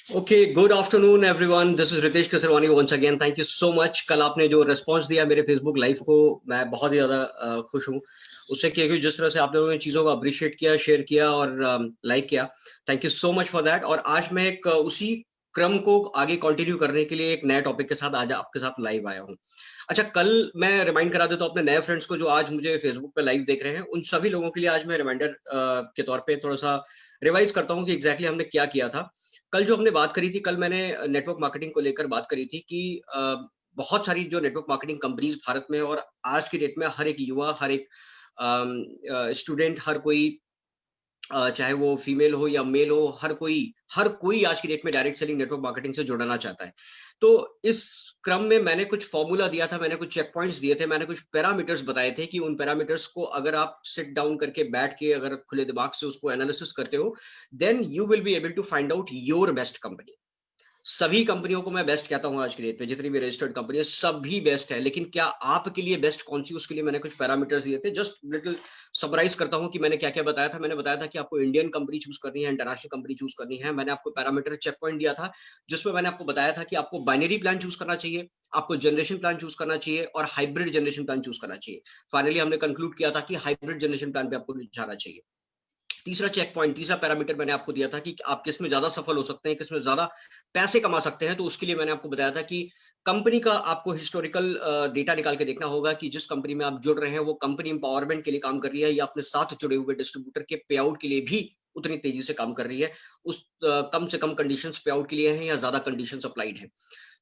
Okay, good afternoon everyone. This is Ritesh Kesarwani once again. Thank you so much. कल आपने जो response दिया मेरे फेसबुक लाइव को, मैं बहुत ही ज्यादा खुश हूँ उससे, क्योंकि जिस तरह से आप लोगों ने चीजों को अप्रिशिएट किया, शेयर किया और लाइक किया। Thank you so much for that. और आज मैं एक उसी क्रम को आगे कंटिन्यू करने के लिए एक नए टॉपिक के साथ आज आपके साथ लाइव आया हूँ। अच्छा, कल मैं रिमाइंड करा देता हूँ अपने नए फ्रेंड्स को जो आज मुझे फेसबुक पे लाइव देख रहे हैं, उन सभी लोगों के लिए आज मैं रिमाइंडर के तौर पे थोड़ा सा रिवाइज करता हूँ कि एग्जैक्टली हमने क्या किया था। कल जो हमने बात करी थी, कल मैंने नेटवर्क मार्केटिंग को लेकर बात करी थी कि बहुत सारी जो नेटवर्क मार्केटिंग कंपनीज भारत में और आज की डेट में हर एक युवा, हर एक स्टूडेंट, हर कोई चाहे वो फीमेल हो या मेल हो, हर कोई आज की डेट में डायरेक्ट सेलिंग नेटवर्क मार्केटिंग से जुड़ना चाहता है। तो इस क्रम में मैंने कुछ फॉर्मूला दिया था, मैंने कुछ चेक पॉइंट्स दिए थे, मैंने कुछ पैरामीटर्स बताए थे कि उन पैरामीटर्स को अगर आप सिट डाउन करके बैठ के अगर खुले दिमाग से उसको एनालिसिस करते हो, then you will be able to find out your best company. सभी कंपनियों को मैं बेस्ट कहता हूँ आज की डेट पे, जितनी भी रजिस्टर्ड कंपनी है सभी बेस्ट है, लेकिन क्या आपके लिए बेस्ट कौन सी, उसके लिए मैंने कुछ पैरामीटर्स दिए थे। जस्ट लिटिल समराइज करता हूँ कि मैंने क्या क्या बताया था। मैंने बताया था कि आपको इंडियन कंपनी चूज करनी है, इंटरनेशनल कंपनी चूज करनी है। मैंने आपको पैरामीटर चेक पॉइंट दिया था, जिसमें मैंने आपको बताया था कि आपको बाइनरी प्लान चूज करना चाहिए, आपको जनरेशन प्लान चूज करना चाहिए और हाइब्रिड जनरेशन प्लान चूज करना चाहिए। फाइनली हमने कंक्लूड किया था कि हाइब्रिड जनरेशन प्लान पे आपको जाना चाहिए। तीसरा चेक पॉइंट, तीसरा पैरामीटर मैंने आपको दिया था कि आप किस में ज्यादा सफल हो सकते हैं, किस में ज्यादा पैसे कमा सकते हैं। तो उसके लिए मैंने आपको बताया था कि कंपनी का आपको हिस्टोरिकल डेटा निकाल के देखना होगा कि जिस कंपनी में आप जुड़ रहे हैं वो कंपनी एम्पावरमेंट के लिए काम कर रही है या अपने साथ जुड़े हुए डिस्ट्रीब्यूटर के पे आउट के लिए भी उतनी तेजी से काम कर रही है। उस कम से कम कंडीशंस पे आउट के लिए हैं या ज्यादा कंडीशंस अप्लाइड है।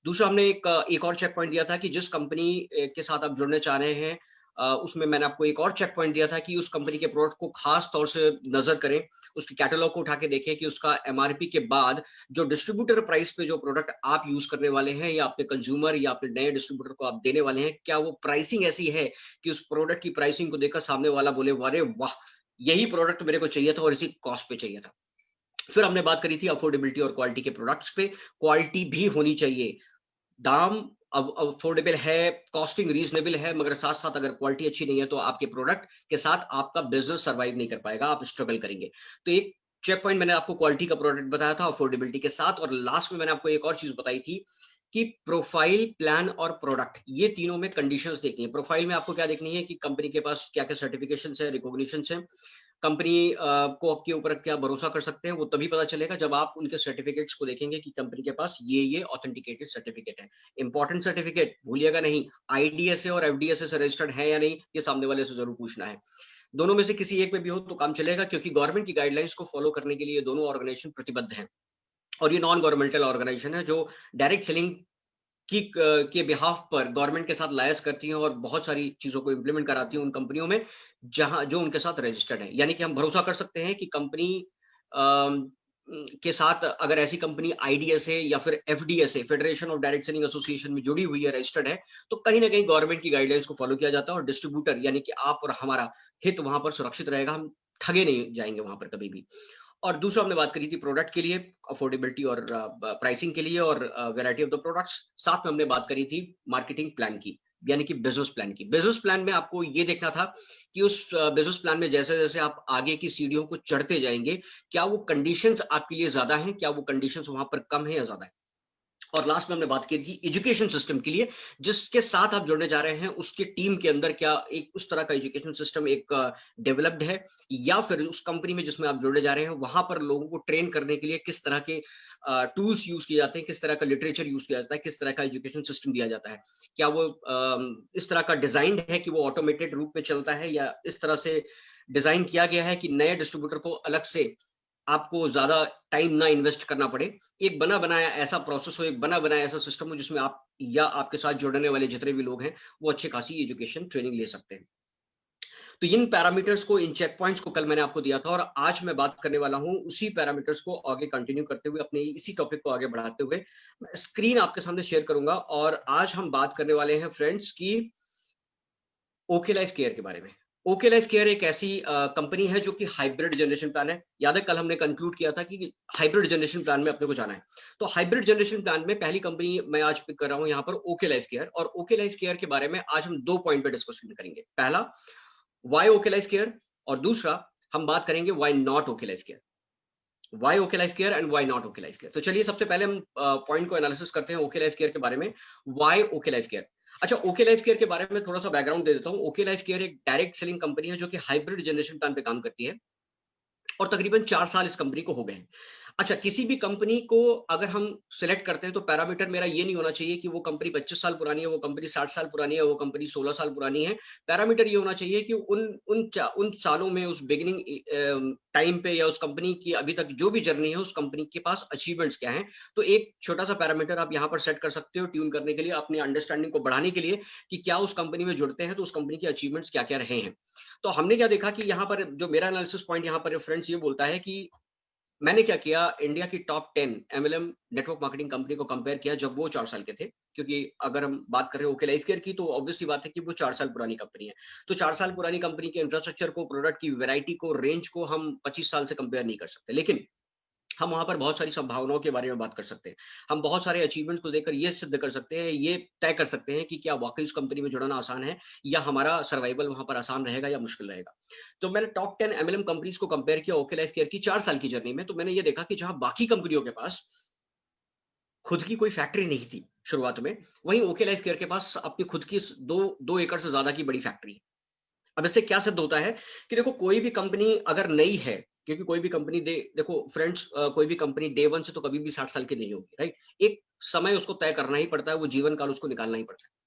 दूसरा हमने एक और चेक पॉइंट दिया था कि जिस कंपनी के साथ आप जुड़ने चाह रहे हैं, उसमें मैंने आपको एक और चेक पॉइंट दिया था कि उस कंपनी के प्रोडक्ट को खास तौर से नजर करें, उसके कैटलॉग को उठा के देखें कि उसका एमआरपी के बाद जो डिस्ट्रीब्यूटर प्राइस पे जो प्रोडक्ट आप यूज करने वाले हैं या अपने कंज्यूमर या अपने नए डिस्ट्रीब्यूटर को आप देने वाले हैं, क्या वो प्राइसिंग ऐसी है कि उस प्रोडक्ट की प्राइसिंग को देखकर सामने वाला बोले वारे वाह, यही प्रोडक्ट मेरे को चाहिए था और इसी कॉस्ट पे चाहिए था। फिर हमने बात करी थी अफोर्डेबिलिटी और क्वालिटी के प्रोडक्ट्स पे। क्वालिटी भी होनी चाहिए, दाम अफोर्डेबल है, कॉस्टिंग रीजनेबल है, मगर साथ साथ अगर क्वालिटी अच्छी नहीं है तो आपके प्रोडक्ट के साथ आपका बिजनेस सर्वाइव नहीं कर पाएगा, आप स्ट्रगल करेंगे। तो एक चेक पॉइंट मैंने आपको क्वालिटी का प्रोडक्ट बताया था अफोर्डेबिलिटी के साथ। और लास्ट में मैंने आपको एक और चीज बताई थी कि प्रोफाइल, प्लान और प्रोडक्ट, ये तीनों में कंडीशंस देखनी है। प्रोफाइल में आपको क्या देखनी है कि कंपनी के पास क्या क्या सर्टिफिकेशन है, रिकॉग्निशन है। कंपनी को के ऊपर क्या भरोसा कर सकते हैं वो तभी पता चलेगा जब आप उनके सर्टिफिकेट्स को देखेंगे कि कंपनी के पास ये ऑथेंटिकेटेड सर्टिफिकेट है। इंपॉर्टेंट सर्टिफिकेट भूलिएगा नहीं, आईडीएसए और एफडीएसए से रजिस्टर्ड है या नहीं, ये सामने वाले से जरूर पूछना है। दोनों में से किसी एक में भी हो तो काम चलेगा, क्योंकि गवर्नमेंट की गाइडलाइंस को फॉलो करने के लिए दोनों ऑर्गेनाइजेशन प्रतिबद्ध हैं। और ये नॉन गवर्नमेंटल ऑर्गेनाइजेशन है जो डायरेक्ट सेलिंग की के बिहाफ पर गवर्नमेंट के साथ लायस करती हैं और बहुत सारी चीजों को इंप्लीमेंट कराती हैं उन कंपनियों में जहां जो उनके साथ रजिस्टर्ड है। यानी कि हम भरोसा कर सकते हैं कि कंपनी के साथ अगर ऐसी कंपनी आईडीएसए या फिर FDSA, federation of direct selling association में जुड़ी हुई है, रजिस्टर्ड है, तो कहीं ना कहीं गवर्नमेंट की गाइडलाइंस को फॉलो किया जाता है और डिस्ट्रीब्यूटर यानी कि आप और हमारा हित वहां पर सुरक्षित रहेगा, हम ठगे नहीं जाएंगे वहां पर कभी भी। और दूसरा हमने बात करी थी प्रोडक्ट के लिए, अफोर्डेबिलिटी और प्राइसिंग के लिए और वैरायटी ऑफ द प्रोडक्ट्स। साथ में हमने बात करी थी मार्केटिंग प्लान की, यानी कि बिजनेस प्लान की। बिजनेस प्लान में आपको ये देखना था कि उस बिजनेस प्लान में जैसे जैसे आप आगे की सीढ़ियों को चढ़ते जाएंगे, क्या वो कंडीशंस आपके लिए ज्यादा हैं, क्या वो कंडीशंस वहां पर कम है या ज्यादा है। और लास्ट में हमने बात की थी एजुकेशन सिस्टम के लिए, जिसके साथ आप जुड़ने जा रहे हैं उसके टीम के अंदर क्या एक उस तरह का एजुकेशन सिस्टम एक डेवलप्ड है, या फिर उस कंपनी में जिसमें आप जुड़ने जा रहे हैं वहां पर लोगों को ट्रेन करने के लिए किस तरह के टूल्स यूज किए जाते हैं, किस तरह का लिटरेचर यूज किया जाता है, किस तरह का एजुकेशन सिस्टम दिया जाता है। क्या वो इस तरह का डिजाइन है कि वो ऑटोमेटेड रूप में चलता है, या इस तरह से डिजाइन किया गया है कि नए डिस्ट्रीब्यूटर को अलग से आपको ज्यादा टाइम ना इन्वेस्ट करना पड़े। एक बना बनाया ऐसा प्रोसेस हो, एक बना बनाया ऐसा सिस्टम हो जिसमें आप या आपके साथ जुड़ने वाले जितने भी लोग हैं वो अच्छी खासी एजुकेशन ट्रेनिंग ले सकते हैं। तो इन पैरामीटर्स को, इन चेक पॉइंट्स को कल मैंने आपको दिया था और आज मैं बात करने वाला हूं उसी पैरामीटर्स को आगे कंटिन्यू करते हुए, अपने इसी टॉपिक को आगे बढ़ाते हुए मैं स्क्रीन आपके सामने शेयर करूंगा। और आज हम बात करने वाले हैं फ्रेंड्स की ओके लाइफ केयर के बारे में। ओके लाइफ केयर एक ऐसी कंपनी है जो कि हाइब्रिड जनरेशन प्लान है। याद है कल हमने कंक्लूड किया था कि हाइब्रिड जनरेशन प्लान में अपने को जाना है। तो हाइब्रिड जनरेशन प्लान में पहली कंपनी मैं आज पिक कर रहा हूं यहाँ पर ओके लाइफ केयर। और ओके लाइफ केयर के बारे में आज हम दो पॉइंट पे डिस्कशन करेंगे। पहला, वाई ओके लाइफ केयर, और दूसरा हम बात करेंगे why not OK Life Care. Why OK Life Care and why not OK Life Care. तो चलिए सबसे पहले हम पॉइंट को एनालिसिस करते हैं ओके लाइफ केयर के बारे में। Why OK Life care? अच्छा, ओके लाइफ केयर के बारे में थोड़ा सा बैकग्राउंड दे देता हूँ। ओके लाइफ केयर एक डायरेक्ट सेलिंग कंपनी है जो कि हाइब्रिड जनरेशन प्लान पे काम करती है और तकरीबन 4 साल इस कंपनी को हो गए हैं। अच्छा, किसी भी कंपनी को अगर हम सिलेक्ट करते हैं तो पैरामीटर मेरा ये नहीं होना चाहिए कि वो कंपनी 25 साल पुरानी है, वो कंपनी 60 साल पुरानी है, वो कंपनी 16 साल पुरानी है। पैरामीटर ये होना चाहिए कि उन सालों में, उस बिगिनिंग टाइम पे या उस कंपनी की अभी तक जो भी जर्नी है, उस कंपनी के पास अचीवमेंट्स क्या हैं। तो एक छोटा-सा पैरामीटर आप यहाँ पर सेट कर सकते हो ट्यून करने के लिए, अपनी अंडरस्टैंडिंग को बढ़ाने के लिए कि क्या उस कंपनी में जुड़ते हैं तो उस कंपनी के अचीवमेंट्स क्या-क्या रहे हैं। तो हमने क्या देखा कि यहाँ पर जो मेरा एनालिसिस पॉइंट यहाँ पर फ्रेंड्स ये बोलता है कि मैंने क्या किया, इंडिया की top 10 MLM network marketing company को कंपेयर किया जब वो 4 साल के थे। क्योंकि अगर हम बात कर रहे हैं ओके लाइफ केयर की तो ऑब्वियस सी बात है कि वो 4 साल पुरानी कंपनी है। तो 4 साल पुरानी कंपनी के इंफ्रास्ट्रक्चर को, प्रोडक्ट की वैरायटी को, रेंज को हम 25 साल से कंपेयर नहीं कर सकते। लेकिन हम वहाँ पर बहुत सारी संभावनाओं के बारे में बात कर सकते हैं। हम बहुत सारे अचीवमेंट्स को देखकर ये सिद्ध कर सकते हैं, ये तय कर सकते हैं कि क्या वाक़ई उस कंपनी में जुड़ना आसान है या हमारा सर्वाइवल वहाँ पर आसान रहेगा या मुश्किल रहेगा। तो मैंने टॉप 10 एमएलएम कंपनीज़ को कंपेयर किया ओके लाइफ केयर की 4 साल की जर्नी में, तो मैंने ये देखा कि जहाँ बाकी कंपनियों के पास खुद की कोई फैक्ट्री नहीं थी शुरुआत में, वहीं ओके लाइफ केयर के पास अपनी खुद की 2 एकड़ से ज़्यादा की बड़ी फैक्ट्री है। अब इससे क्या सिद्ध होता है कि देखो कोई भी कंपनी अगर नई है, क्योंकि कोई भी कंपनी देखो फ्रेंड्स, कोई भी कंपनी डे 1 से तो कभी भी 60 साल की नहीं होगी, राइट? एक समय उसको तय करना ही पड़ता है, वो जीवन काल उसको निकालना ही पड़ता है।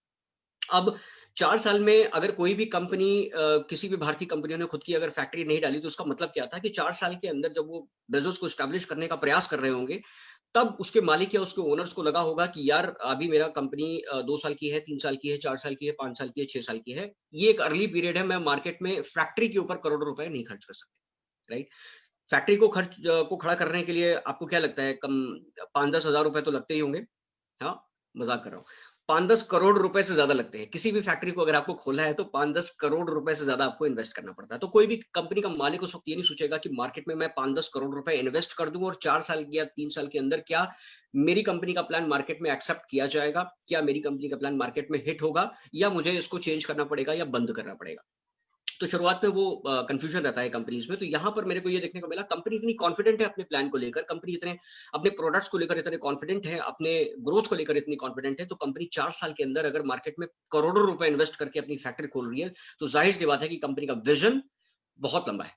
अब 4 साल में अगर कोई भी कंपनी किसी भी भारतीय कंपनियों ने खुद की अगर फैक्ट्री नहीं डाली तो उसका मतलब क्या था कि 4 साल के अंदर जब वो बिज़नेस को एस्टेब्लिश करने का प्रयास कर रहे होंगे, तब उसके मालिक या उसके ओनर्स को लगा होगा कि यार अभी मेरा कंपनी 2 साल की है, 3 साल की है, 4 साल की है, 5 साल की है, 6 साल की है। ये एक अर्ली पीरियड है, मैं मार्केट में फैक्ट्री के ऊपर करोड़ों रुपए नहीं खर्च कर सकते, राइट? फैक्ट्री को को खड़ा करने के लिए आपको क्या लगता है, कम 5-10 हज़ार रुपए तो लगते ही होंगे। हाँ, मज़ाक कर रहा हूँ। 5-10 करोड़ रुपए से ज़्यादा लगते हैं। किसी भी फैक्ट्री को अगर आपको खोलना है तो 5-10 करोड़ रुपए से ज़्यादा आपको इन्वेस्ट करना पड़ता है। तो कोई भी कंपनी का मालिक उस वक़्त ये नहीं सोचेगा कि मार्केट में मैं 5-10 करोड़ रुपए इन्वेस्ट कर दूँ और 4 साल या 3 साल के अंदर क्या मेरी कंपनी का प्लान मार्केट में एक्सेप्ट किया जाएगा? क्या मेरी कंपनी का प्लान मार्केट में हिट होगा या मुझे इसको चेंज करना पड़ेगा या बंद करना पड़ेगा? तो शुरुआत में वो कन्फ्यूजन रहता है कंपनीज़ में, तो यहाँ पर मेरे को ये देखने को मिला कंपनी इतनी कॉन्फिडेंट है अपने प्लान को लेकर, कंपनी इतने अपने प्रोडक्ट्स को लेकर इतने कॉन्फिडेंट है, अपने ग्रोथ को लेकर इतनी कॉन्फिडेंट है, तो कंपनी 4 साल के अंदर अगर मार्केट में करोड़ों रुपए इन्वेस्ट करके अपनी फैक्ट्री खोल रही है, तो ज़ाहिर-सी बात है कि कंपनी का विज़न बहुत लंबा है।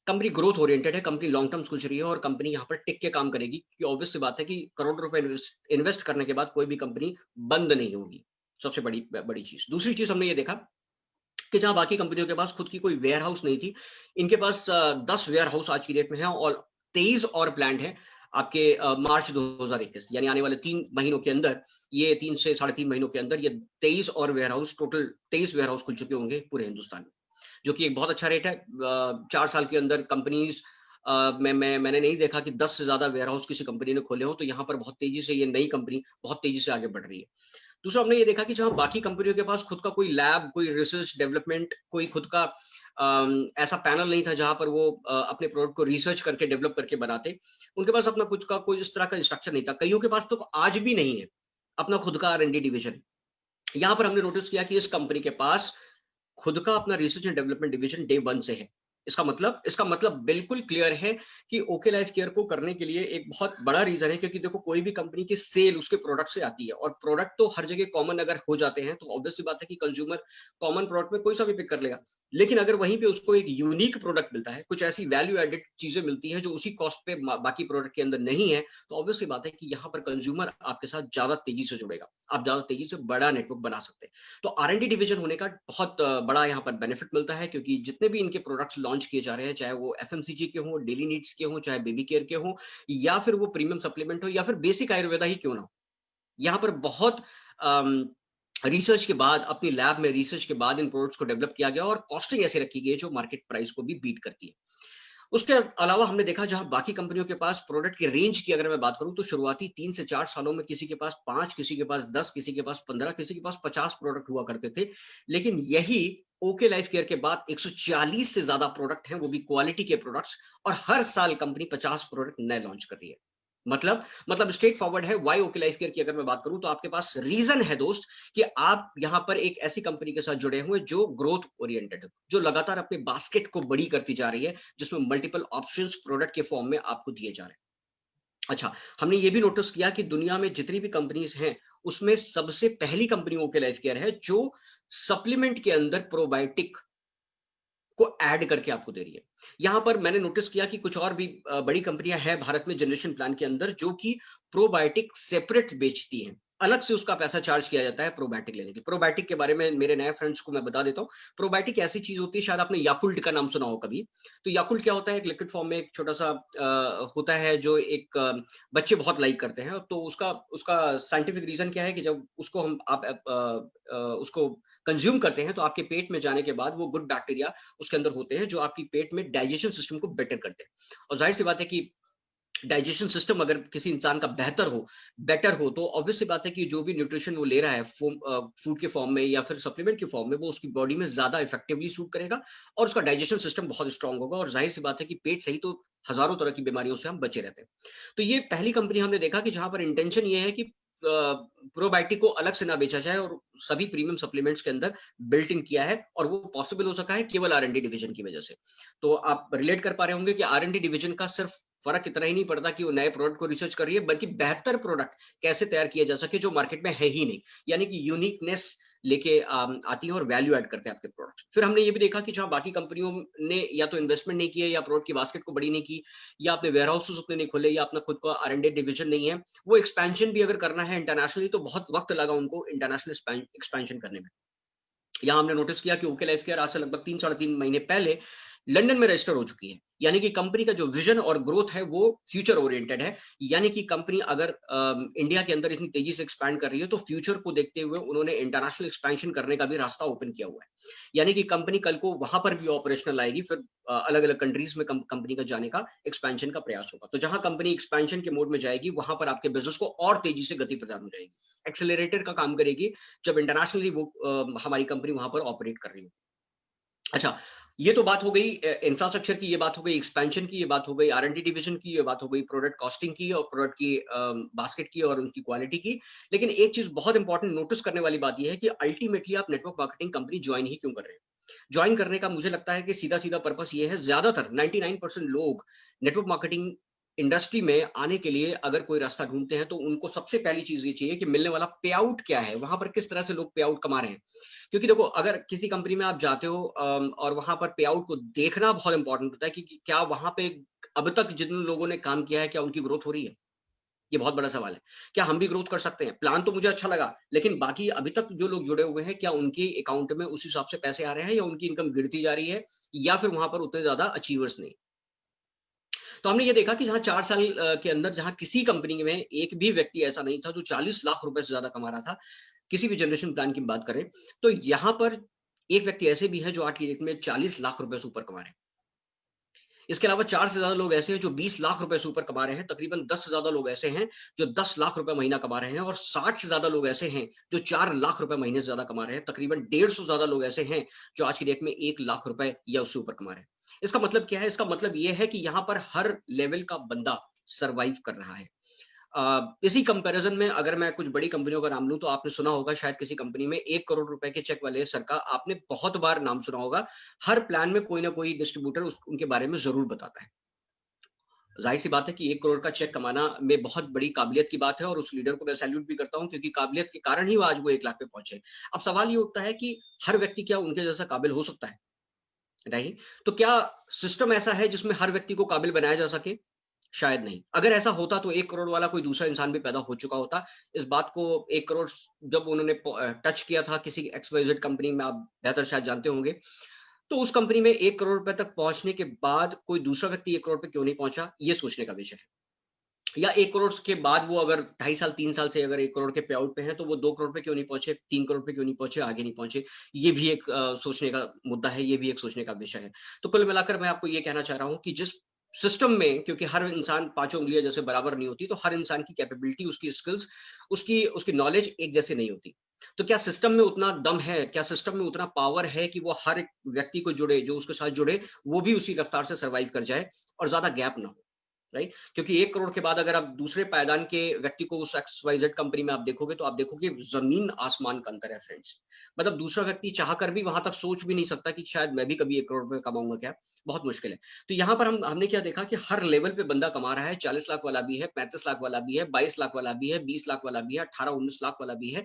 कंपनी ग्रोथ ओरिएंटेड है, कंपनी लॉन्ग टर्म सोच रही है और कंपनी यहाँ पर टिक के काम करेगी, क्योंकि ऑब्वियस सी बात है कि करोड़ों रुपए इन्वेस्ट करने के बाद कोई भी कंपनी बंद नहीं होगी। सबसे बड़ी चीज़। दूसरी चीज़ हमने ये देखा कि जहाँ बाकी कंपनियों के पास खुद की कोई वेयरहाउस नहीं थी, इनके पास 10 वेयरहाउस आज की डेट में है और 23 और प्लान्ड है आपके मार्च 2021 यानी आने वाले 3 महीनों के अंदर, ये 3 से साढ़े 3 महीनों के अंदर ये 23 और वेयरहाउस, टोटल 23 वेयरहाउस खुल चुके होंगे पूरे हिंदुस्तान में, जो कि एक बहुत अच्छा रेट है। 4 साल के अंदर कंपनीज़ मैंने नहीं देखा कि 10 से ज़्यादा वेयरहाउस किसी कंपनी ने खोले हों, तो यहाँ पर बहुत तेज़ी से ये नई कंपनी बहुत तेज़ी से आगे बढ़ रही है। दूसरा हमने ये देखा कि जहाँ बाकी कंपनियों के पास खुद का कोई लैब, कोई रिसर्च डेवलपमेंट, कोई खुद का ऐसा पैनल नहीं था जहाँ पर वो अपने प्रोडक्ट को रिसर्च करके डेवलप करके बनाते। उनके पास अपना खुद का कोई इस तरह का स्ट्रक्चर नहीं था। कइयों के पास तो आज भी नहीं है, अपना खुद का आर-एन-डी डिवीजन। यहाँ पर हमने नोटिस किया कि इस कंपनी के पास खुद का अपना research and development division day 1 से है। इसका मतलब बिल्कुल क्लियर है कि ओके लाइफ केयर को करने के लिए एक बहुत बड़ा रीज़न है, क्योंकि देखो कोई भी कंपनी की सेल उसके प्रोडक्ट से आती है और प्रोडक्ट तो हर जगह कॉमन अगर हो जाते हैं, तो ऑब्वियस सी बात है कि कंज्यूमर कॉमन प्रोडक्ट में कोई सा भी पिक कर लेगा। लेकिन अगर वहीं पे उसको एक यूनिक प्रोडक्ट मिलता है, कुछ ऐसी वैल्यू एडेड चीज़ें मिलती हैं जो उसी कॉस्ट पे बाकी प्रोडक्ट के अंदर नहीं है, तो ऑब्वियस सी बात है कि यहाँ पर कंज्यूमर आपके साथ ज़्यादा तेज़ी से जुड़ेगा। आप ज़्यादा तेज़ी से बड़ा नेटवर्क बना सकते हैं। तो आर-एन-डी डिवीजन होने का बहुत बड़ा यहाँ पर बेनिफिट मिलता है, क्योंकि जितने भी इनके प्रोडक्ट्स लॉन्च किए जा रहे हैं, चाहे वो एफएमसीजी के हों, डेली नीड्स के हों, चाहे बेबी केयर के हों या फिर वो प्रीमियम सप्लीमेंट हो या फिर बेसिक आयुर्वेदा ही क्यों ना हो। यहाँ पर बहुत अम, रिसर्च के बाद, अपनी लैब में रिसर्च के बाद इन प्रोडक्ट्स को डेवलप किया गया और कॉस्टिंग ऐसी रखी गई है जो मार्केट प्राइस को भी बीट करती है। उसके अलावा हमने देखा जहाँ बाकी कंपनियों के पास प्रोडक्ट की रेंज की अगर मैं बात करूँ तो शुरुआती 3 से 4 सालों में किसी के पास 5, किसी के पास 10, किसी के पास 15, किसी के पास 50 प्रोडक्ट हुआ करते थे। लेकिन यही ओके लाइफ केयर के बाद 140 से ज़्यादा प्रोडक्ट हैं, वो भी क्वालिटी के प्रोडक्ट्स, और हर साल कंपनी 50 प्रोडक्ट नए लॉन्च कर रही है। मतलब स्ट्रेट फॉरवर्ड है। व्हाई ओके लाइफ केयर की अगर मैं बात करूं तो आपके पास रीजन है दोस्त कि आप यहां पर एक ऐसी कंपनी के साथ जुड़े हुए जो ग्रोथ ओरिएंटेड है, जो लगातार अपने बास्केट को बड़ी करती जा रही है, जिसमें मल्टीपल ऑप्शंस प्रोडक्ट के फॉर्म में आपको दिए जा रहे हैं। अच्छा, हमने ये भी नोटिस किया कि दुनिया में जितनी भी कंपनीज हैं, उसमें सबसे पहली कंपनी ओके लाइफ केयर है जो सप्लीमेंट के अंदर प्रोबायोटिक को ऐड करके आपको दे रही है। यहां पर मैंने नोटिस किया कि कुछ और भी बड़ी कंपनियां हैं भारत में जनरेशन प्लान के अंदर जो कि प्रोबायोटिक सेपरेट बेचती हैं। अलग से उसका पैसा चार्ज किया जाता है प्रोबायोटिक लेने के। प्रोबायोटिक के बारे में मेरे नए फ्रेंड्स को मैं बता देता हूँ। प्रोबायोटिक ऐसी चीज होती है, शायद आपने याकुल्ट का नाम सुना हो कभी। तो याकुल्ट क्या होता है, एक लिक्विड फॉर्म में एक छोटा सा होता है जो एक बच्चे बहुत लाइक करते हैं। तो उसका उसका साइंटिफिक रीजन क्या है कि जब उसको हम आप उसको कंज्यूम करते हैं तो आपके पेट में जाने के बाद वो गुड बैक्टीरिया उसके अंदर होते हैं जो आपकी पेट में डाइजेशन सिस्टम को बेटर करते हैं। और जाहिर सी बात है कि डाइजेशन सिस्टम अगर किसी इंसान का बेटर हो तो ऑब्वियस सी बात है कि जो भी न्यूट्रिशन वो ले रहा है फूड के फॉर्म में या फिर सप्लीमेंट के फॉर्म में, वो उसकी बॉडी में ज्यादा इफेक्टिवली सूट करेगा और उसका डाइजेशन सिस्टम बहुत स्ट्रांग होगा। और जाहिर सी बात है कि पेट सही तो हजारों तरह की बीमारियों से हम बचे रहते हैं। तो ये पहली कंपनी हमने देखा कि जहां पर इंटेंशन ये है कि प्रोबायोटिक को अलग से ना बेचा जाए और सभी प्रीमियम सप्लीमेंट्स के अंदर बिल्ट इन किया है, और वो पॉसिबल हो सका है केवल आर&डी डिवीजन की वजह से। तो आप रिलेट कर पा रहे होंगे कि आर&डी डिवीजन का सिर्फ फर्क इतना ही नहीं पड़ता कि वो नए प्रोडक्ट को रिसर्च कर रही है, बल्कि बेहतर प्रोडक्ट कैसे तैयार किया जा सके जो मार्केट में है ही नहीं, यानी कि यूनिकनेस लेके आती है और वैल्यू ऐड करते हैं आपके प्रोडक्ट। फिर हमने ये भी देखा कि जहां बाकी कंपनियों ने या तो इन्वेस्टमेंट नहीं की है या प्रोडक्ट की बास्केट को बड़ी नहीं की, या अपने वेयर हाउसेस उतने नहीं खोले, या अपना खुद का आर&डी डिवीजन नहीं है, वो एक्सपेंशन भी अगर करना है इंटरनेशनली तो बहुत वक्त लगा उनको इंटरनेशनल एक्सपेंशन करने में। यहाँ हमने नोटिस किया कि ओके लाइफ केयर आज से लगभग 3 साढ़े 3 महीने पहले लंदन में रजिस्टर हो चुकी है। यानी कि कंपनी का जो विजन और ग्रोथ है वो फ्यूचर ओरिएंटेड है। यानी कि कंपनी अगर इंडिया के अंदर इतनी तेजी से एक्सपैंड कर रही है तो फ्यूचर को देखते हुए उन्होंने इंटरनेशनल एक्सपेंशन करने का भी रास्ता ओपन किया हुआ है। यानी कि कंपनी कल को वहां पर भी ऑपरेशनल आएगी, फिर अलग अलग कंट्रीज में कंपनी का जाने का एक्सपेंशन का प्रयास होगा। तो जहां कंपनी एक्सपेंशन के मोड में जाएगी वहां पर आपके बिजनेस को और तेजी से गति प्रदान हो जाएगी, एक्सेलरेटर का काम करेगी जब इंटरनेशनली वो हमारी कंपनी वहां पर ऑपरेट कर रही हो। अच्छा, ये तो बात हो गई इंफ्रास्ट्रक्चर की, ये बात हो गई एक्सपेंशन की, ये बात हो गई आर&डी डिवीजन की, ये बात हो गई प्रोडक्ट कॉस्टिंग की और प्रोडक्ट की बास्केट की और उनकी क्वालिटी की। लेकिन एक चीज बहुत इंपॉर्टेंट नोटिस करने वाली बात ये है कि अल्टीमेटली आप नेटवर्क मार्केटिंग कंपनी ज्वाइन ही क्यों कर रहे हैं। ज्वाइन करने का मुझे लगता है कि सीधा सीधा पर्पस ये है, ज्यादातर 99% लोग नेटवर्क मार्केटिंग इंडस्ट्री में आने के लिए अगर कोई रास्ता ढूंढते हैं तो उनको सबसे पहली चीज ये चाहिए कि मिलने वाला पे आउट क्या है, वहां पर किस तरह से लोग पे आउट कमा रहे हैं। क्योंकि देखो, अगर किसी कंपनी में आप जाते हो और वहां पर पे आउट को देखना बहुत इंपॉर्टेंट होता है कि क्या वहां पे अब तक जिन लोगों ने काम किया है क्या उनकी ग्रोथ हो रही है। ये बहुत बड़ा सवाल है। क्या हम भी ग्रोथ कर सकते हैं? प्लान तो मुझे अच्छा लगा, लेकिन बाकी अभी तक जो लोग जुड़े हुए हैं क्या उनके अकाउंट में उस हिसाब से पैसे आ रहे हैं या उनकी इनकम गिरती जा रही है, या फिर वहां पर उतने ज्यादा अचीवर्स नहीं। तो हमने ये देखा कि जहाँ 4 साल के अंदर जहाँ किसी कंपनी में एक भी व्यक्ति ऐसा नहीं था जो 40 लाख रुपए से ज्यादा कमा रहा था, किसी भी जनरेशन प्लान की बात करें, तो यहाँ पर एक व्यक्ति ऐसे भी है जो आज की डेट में 40 लाख रुपए से ऊपर कमा रहे हैं। इसके अलावा 4 से ज्यादा लोग ऐसे हैं जो 20 लाख रुपए से ऊपर कमा रहे हैं। तकरीबन 10 से ज्यादा लोग ऐसे हैं जो 10 लाख रुपए महीना कमा रहे हैं, और 60 से ज्यादा लोग ऐसे हैं जो 4 लाख रुपए महीने से ज्यादा कमा रहे हैं। तकरीबन 150 से ज्यादा लोग ऐसे हैं जो आज की डेट में 1 लाख रुपए या उससे ऊपर कमा रहे हैं। इसका मतलब क्या है? इसका मतलब ये है कि यहाँ पर हर लेवल का बंदा सर्वाइव कर रहा है। इसी कंपैरिजन में अगर मैं कुछ बड़ी कंपनियों का नाम लूं तो आपने सुना होगा शायद किसी कंपनी में 1 करोड़ रुपए के चेक वाले सर का आपने बहुत बार नाम सुना होगा। हर प्लान में कोई ना कोई डिस्ट्रीब्यूटर उनके बारे में जरूर बताता है। जाहिर सी बात है कि 1 करोड़ का चेक कमाना में बहुत बड़ी काबिलियत की बात है, और उस लीडर को मैं सैल्यूट भी करता हूं क्योंकि काबिलियत के कारण ही वो आज वो 1 लाख पे पहुंचे। अब सवाल ये उठता है कि हर व्यक्ति क्या उनके जैसा काबिल हो सकता है? नहीं। तो क्या सिस्टम ऐसा है जिसमें हर व्यक्ति को काबिल बनाया जा सके? शायद नहीं। अगर ऐसा होता तो 1 करोड़ वाला कोई दूसरा इंसान भी पैदा हो चुका होता। इस बात को 1 करोड़ जब उन्होंने टच किया था किसी एक्स-वाई-ज़ेड कंपनी में, आप बेहतर शायद जानते होंगे। तो उस कंपनी में 1 करोड़ रुपए तक पहुँचने के बाद कोई दूसरा व्यक्ति 1 करोड़ पे क्यों नहीं पहुँचा, ये सोचने का विषय है। या 1 करोड़ के बाद वो अगर 2.5 साल 3 साल से अगर 1 करोड़ के पे आउट पे हैं तो वो 2 करोड़ पे क्यों नहीं पहुँचे, 3 करोड़ पे क्यों नहीं पहुँचे, आगे नहीं पहुँचे। ये भी एक सोचने का मुद्दा है, ये भी एक सोचने का विषय है। तो कुल मिलाकर मैं आपको ये कहना चाह रहा हूँ कि जिस सिस्टम में, क्योंकि हर इंसान पाँचों उँगलियाँ जैसे बराबर नहीं होती, तो हर इंसान की कैपेबिलिटी, उसकी स्किल्स, उसकी उसकी नॉलेज एक जैसी नहीं होती। तो क्या सिस्टम में उतना दम है, क्या सिस्टम में उतना पावर है कि वो हर एक व्यक्ति को जुड़े, जो उसके साथ जुड़े, वो भी उसी रफ्तार से सर्वाइव कर जाए और ज़्यादा गैप ना हो? राइट? क्योंकि 1 करोड़ के बाद अगर आप दूसरे पायदान के व्यक्ति को उस XYZ कंपनी में आप देखोगे, तो आप देखोगे ज़मीन आसमान का अंतर है फ्रेंड्स। मतलब दूसरा व्यक्ति चाह कर भी वहाँ तक सोच भी नहीं सकता कि शायद मैं भी कभी 1 करोड़ रुपए कमाऊँगा क्या? बहुत मुश्किल है। तो यहाँ पर हमने क्या देखा कि हर लेवल पे बंदा कमा रहा है, 40 लाख वाला भी है, 35 लाख वाला भी है, 22 लाख वाला भी है, 20 लाख वाला भी है, 18-19 लाख वाला भी है।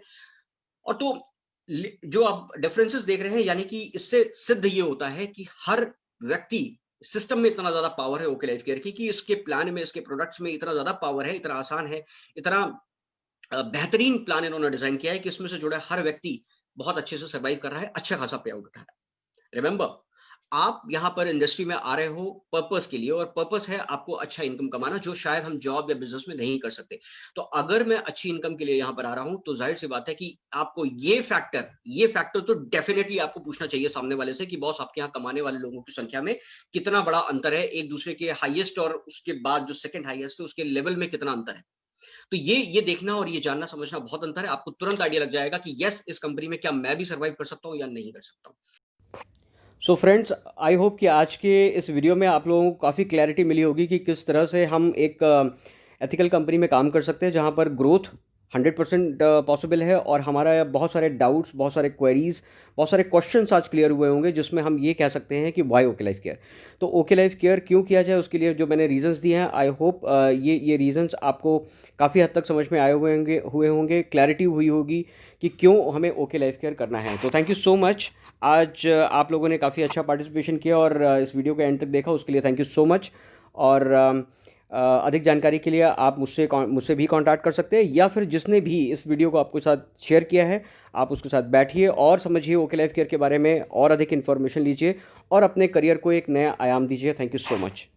और तो जो आप डिफरेंसेस देख रहे हैं, यानी कि इससे सिद्ध ये होता है कि हर व्यक्ति सिस्टम में इतना ज्यादा पावर है ओके लाइफ केयर की कि इसके प्लान में, इसके प्रोडक्ट्स में इतना ज्यादा पावर है, इतना आसान है, इतना बेहतरीन प्लान इन्होंने डिजाइन किया है कि इसमें से जुड़ा हर व्यक्ति बहुत अच्छे से सर्वाइव कर रहा है, अच्छा खासा पे आउट उठा रहा है। रिमेंबर, आप यहाँ पर इंडस्ट्री में आ रहे हो पर्पस के लिए, और पर्पस है आपको अच्छा इनकम कमाना, जो शायद हम जॉब या बिजनेस में नहीं कर सकते। तो अगर मैं अच्छी इनकम के लिए यहाँ पर आ रहा हूँ, तो जाहिर सी बात है कि आपको ये फैक्टर तो डेफिनेटली आपको पूछना चाहिए सामने वाले से कि बॉस, आपके यहाँ कमाने वाले लोगों की संख्या में कितना बड़ा अंतर है, एक दूसरे के हाईएस्ट और उसके बाद जो सेकंड हाईएस्ट है उसके लेवल में कितना अंतर है। तो ये देखना और ये जानना समझना बहुत अंतर है। आपको तुरंत आइडिया लग जाएगा कि यस, इस कंपनी में क्या मैं भी सर्वाइव कर सकता हूँ या नहीं कर सकता हूँ। सो फ्रेंड्स, आई होप कि आज के इस वीडियो में आप लोगों को काफ़ी क्लैरिटी मिली होगी कि किस तरह से हम एक एथिकल कंपनी में काम कर सकते हैं जहां पर ग्रोथ 100% पॉसिबल है, और हमारा बहुत सारे डाउट्स, बहुत सारे क्वेरीज, बहुत सारे क्वेश्चंस आज क्लियर हुए होंगे, जिसमें हम ये कह सकते हैं कि वाई ओके लाइफ केयर। तो ओके लाइफ केयर क्यों किया जाए, उसके लिए जो मैंने रीजंस दिए हैं, आई होप ये रीजंस आपको काफ़ी हद तक समझ में आए हुए होंगे, क्लैरिटी हुई होगी कि क्यों हमें ओके लाइफ केयर करना है। तो थैंक यू सो मच। आज आप लोगों ने काफ़ी अच्छा पार्टिसिपेशन किया और इस वीडियो को एंड तक देखा, उसके लिए थैंक यू सो मच। और अधिक जानकारी के लिए आप मुझसे भी कांटेक्ट कर सकते हैं, या फिर जिसने भी इस वीडियो को आपके साथ शेयर किया है, आप उसके साथ बैठिए और समझिए ओके लाइफ केयर के बारे में, और अधिक इन्फॉर्मेशन लीजिए और अपने करियर को एक नया आयाम दीजिए। Thank you so much.